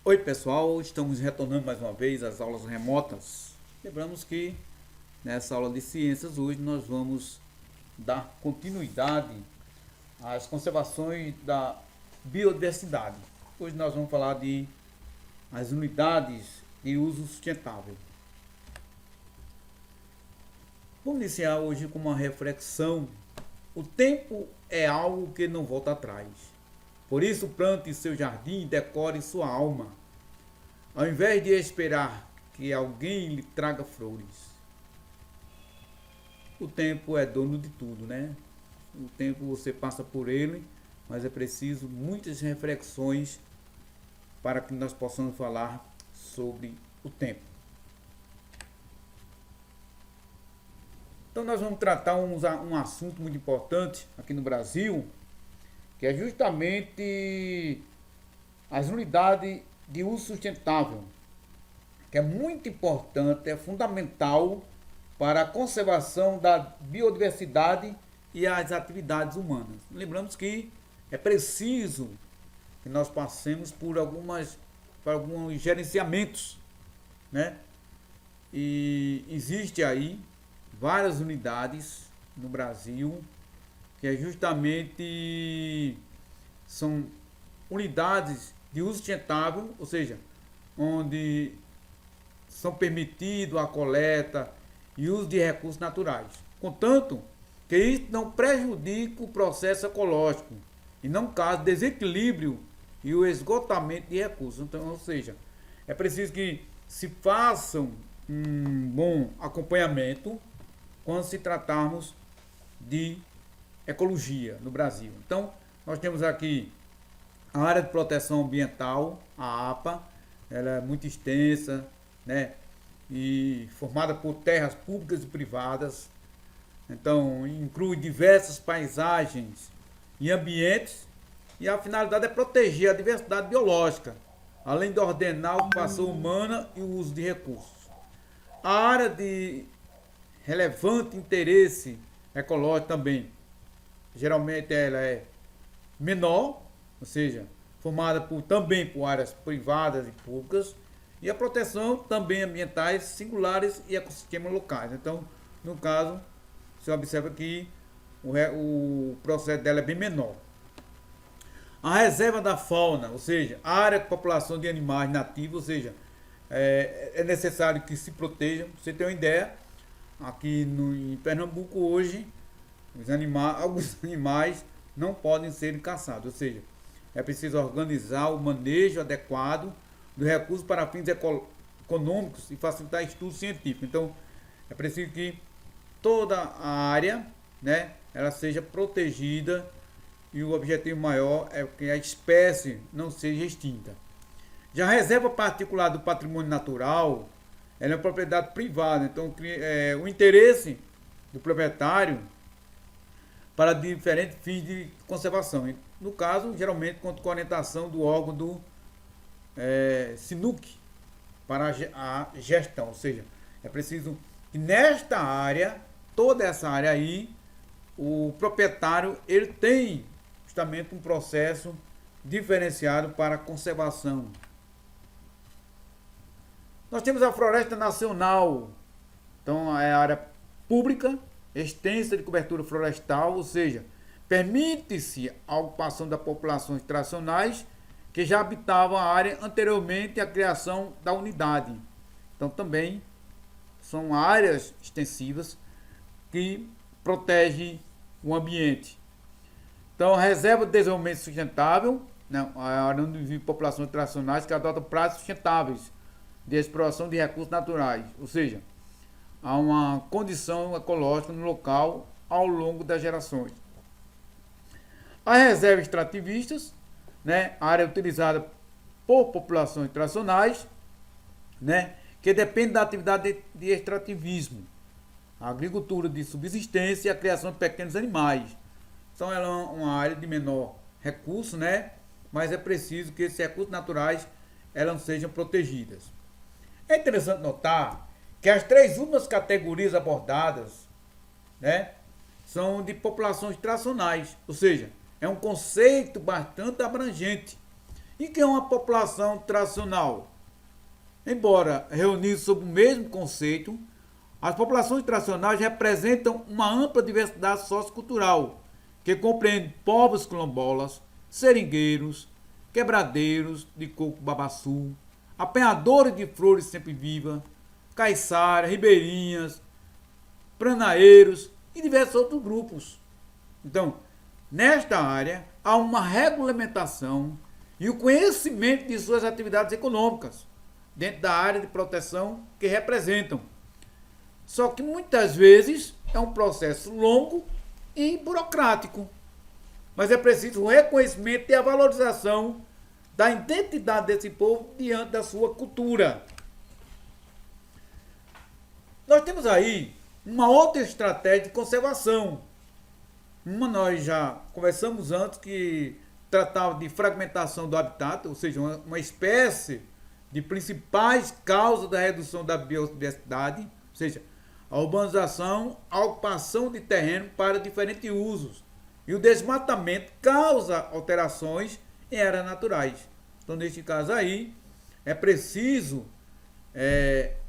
Oi pessoal, estamos retornando mais uma vez às aulas remotas. Lembramos que nessa aula de ciências hoje nós vamos dar continuidade às conservações da biodiversidade. Hoje nós vamos falar de as unidades de uso sustentável. Vamos iniciar hoje com uma reflexão. O tempo é algo que não volta atrás. Por isso, plante seu jardim e decore sua alma, ao invés de esperar que alguém lhe traga flores. O tempo é dono de tudo, né? O tempo você passa por ele, mas é preciso muitas reflexões para que nós possamos falar sobre o tempo. Então nós vamos tratar um assunto muito importante aqui no Brasil, que é justamente as unidades de uso sustentável, que é muito importante, é fundamental para a conservação da biodiversidade e as atividades humanas. Lembramos que é preciso que nós passemos por alguns gerenciamentos, né? E existe aí várias unidades no Brasil que é justamente são unidades de uso sustentável, ou seja, onde são permitidos a coleta e uso de recursos naturais, contanto que isso não prejudique o processo ecológico e não cause desequilíbrio e o esgotamento de recursos. Então, ou seja, é preciso que se façam um bom acompanhamento quando se tratarmos de ecologia no Brasil. Então, nós temos aqui a área de proteção ambiental, a APA, ela é muito extensa, né? E formada por terras públicas e privadas. Então, inclui diversas paisagens e ambientes, e a finalidade é proteger a diversidade biológica, além de ordenar a ocupação humana e o uso de recursos. A área de relevante interesse ecológico também, geralmente ela é menor, ou seja, formada também por áreas privadas e públicas, e a proteção também ambientais singulares e ecossistemas locais. Então, no caso, você observa que o processo dela é bem menor. A reserva da fauna, ou seja, a área de população de animais nativos, ou seja, é necessário que se protejam. Você tem uma ideia, aqui em Pernambuco hoje, alguns animais não podem ser caçados, ou seja, é preciso organizar o manejo adequado do recurso para fins econômicos e facilitar estudos científicos. Então, é preciso que toda a área, né, ela seja protegida, e o objetivo maior é que a espécie não seja extinta. Já a reserva particular do patrimônio natural, ela é propriedade privada, então o interesse do proprietário para diferentes fins de conservação. No caso, geralmente, com orientação do órgão do SINUC para a gestão. Ou seja, é preciso que nesta área, toda essa área aí, o proprietário ele tem justamente um processo diferenciado para a conservação. Nós temos a Floresta Nacional, então é a área pública, extensa de cobertura florestal, ou seja, permite-se a ocupação das populações tradicionais que já habitavam a área anteriormente à criação da unidade. Então também são áreas extensivas que protegem o ambiente. Então a reserva de desenvolvimento sustentável, né, a área onde vivem populações tradicionais que adotam práticas sustentáveis de exploração de recursos naturais, ou seja, há uma condição ecológica no local ao longo das gerações. As reservas extrativistas, né, a área utilizada por populações tradicionais, né, que depende da atividade de extrativismo, a agricultura de subsistência e a criação de pequenos animais. Então ela é uma área de menor recurso, né, mas é preciso que esses recursos naturais elas sejam protegidas. É interessante notar que as três últimas categorias abordadas, né, são de populações tradicionais, ou seja, é um conceito bastante abrangente E que é uma população tradicional? Embora reunidos sob o mesmo conceito, as populações tradicionais representam uma ampla diversidade sociocultural, que compreende povos quilombolas, seringueiros, quebradeiros de coco babaçu, apanhadores de flores sempre-viva, caiçara, ribeirinhas, pranaeiros e diversos outros grupos. Então, nesta área, há uma regulamentação e o conhecimento de suas atividades econômicas, dentro da área de proteção que representam. Só que muitas vezes é um processo longo e burocrático. Mas é preciso o reconhecimento e a valorização da identidade desse povo diante da sua cultura. Nós temos aí uma outra estratégia de conservação. Uma nós já conversamos antes, que tratava de fragmentação do habitat, ou seja, uma espécie de principais causas da redução da biodiversidade, ou seja, a urbanização, a ocupação de terreno para diferentes usos. E o desmatamento causa alterações em áreas naturais. Então, neste caso aí, é preciso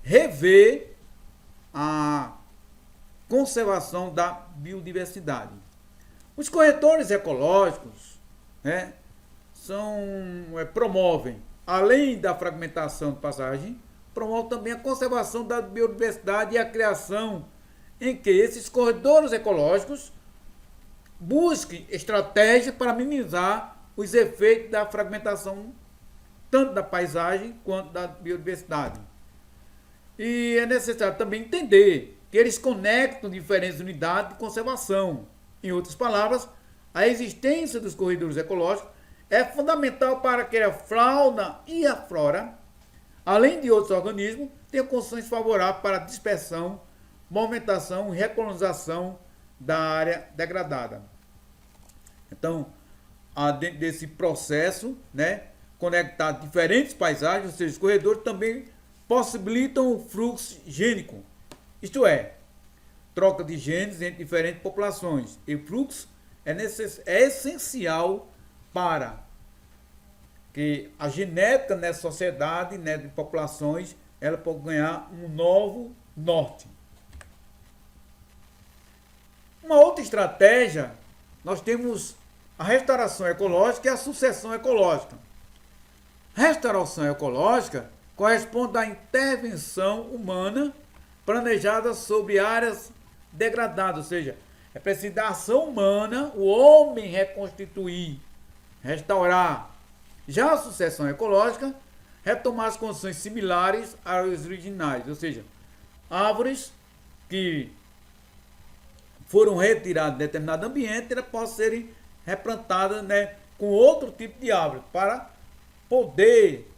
rever a conservação da biodiversidade. Os corretores ecológicos, né, promovem, além da fragmentação de passagem, promovem também a conservação da biodiversidade e a criação em que esses corredores ecológicos busquem estratégias para minimizar os efeitos da fragmentação, tanto da paisagem quanto da biodiversidade. E é necessário também entender que eles conectam diferentes unidades de conservação. Em outras palavras, a existência dos corredores ecológicos é fundamental para que a fauna e a flora, além de outros organismos, tenham condições favoráveis para a dispersão, movimentação e recolonização da área degradada. Então, dentro desse processo, né, conectar diferentes paisagens, ou seja, os corredores também possibilitam o fluxo gênico, isto é, troca de genes entre diferentes populações. E o fluxo é essencial para que a genética nessa sociedade, né, de populações, ela pode ganhar um novo norte. Uma outra estratégia, nós temos a restauração ecológica e a sucessão ecológica. Restauração ecológica corresponde à intervenção humana planejada sobre áreas degradadas, ou seja, é preciso da ação humana, o homem reconstituir, restaurar. Já a sucessão ecológica, retomar as condições similares às originais, ou seja, árvores que foram retiradas de determinado ambiente, elas possam serem replantadas, né, com outro tipo de árvore, para poder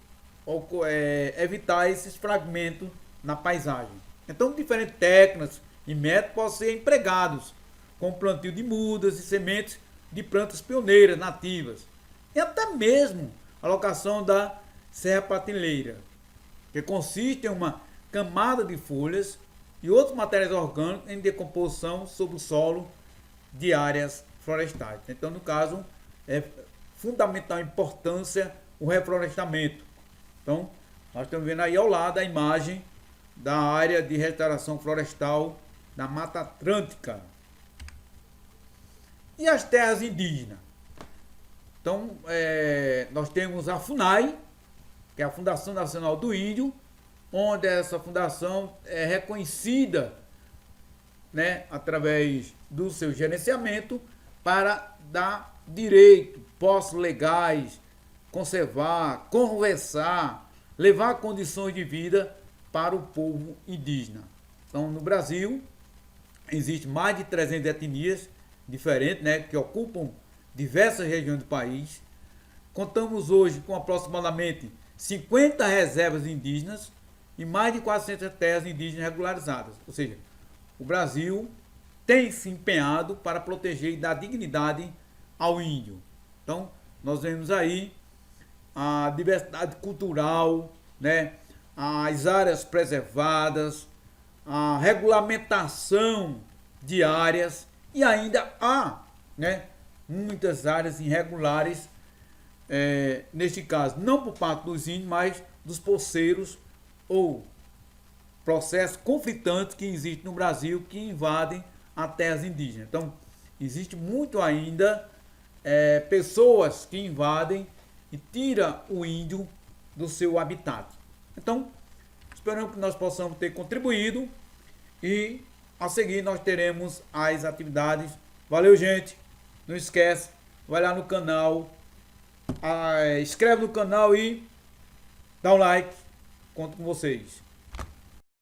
evitar esses fragmentos na paisagem. Então, diferentes técnicas e métodos podem ser empregados, como plantio de mudas e sementes de plantas pioneiras nativas, e até mesmo a alocação da serrapatileira, que consiste em uma camada de folhas e outros materiais orgânicos em decomposição sobre o solo de áreas florestais. Então, no caso, é fundamental a importância o reflorestamento. Então, nós estamos vendo aí ao lado a imagem da área de restauração florestal da Mata Atlântica. E as terras indígenas? Então, nós temos a FUNAI, que é a Fundação Nacional do Índio, onde essa fundação é reconhecida, né, através do seu gerenciamento, para dar direito, posses legais, conservar, conversar, levar condições de vida para o povo indígena. Então, no Brasil, existem mais de 300 etnias diferentes, né, que ocupam diversas regiões do país. Contamos hoje com aproximadamente 50 reservas indígenas e mais de 400 terras indígenas regularizadas. Ou seja, o Brasil tem se empenhado para proteger e dar dignidade ao índio. Então, nós vemos aí a diversidade cultural, né, as áreas preservadas, a regulamentação de áreas, e ainda há, né, muitas áreas irregulares neste caso, não por parte dos índios, mas dos poceiros ou processos conflitantes que existem no Brasil que invadem as terras indígenas. Então, existe muito ainda pessoas que invadem e tiram o índio do seu habitat. Então, esperamos que nós possamos ter contribuído e a seguir nós teremos as atividades. Valeu, gente! Não esquece, vai lá no canal, inscreve no canal e dá um like. Conto com vocês.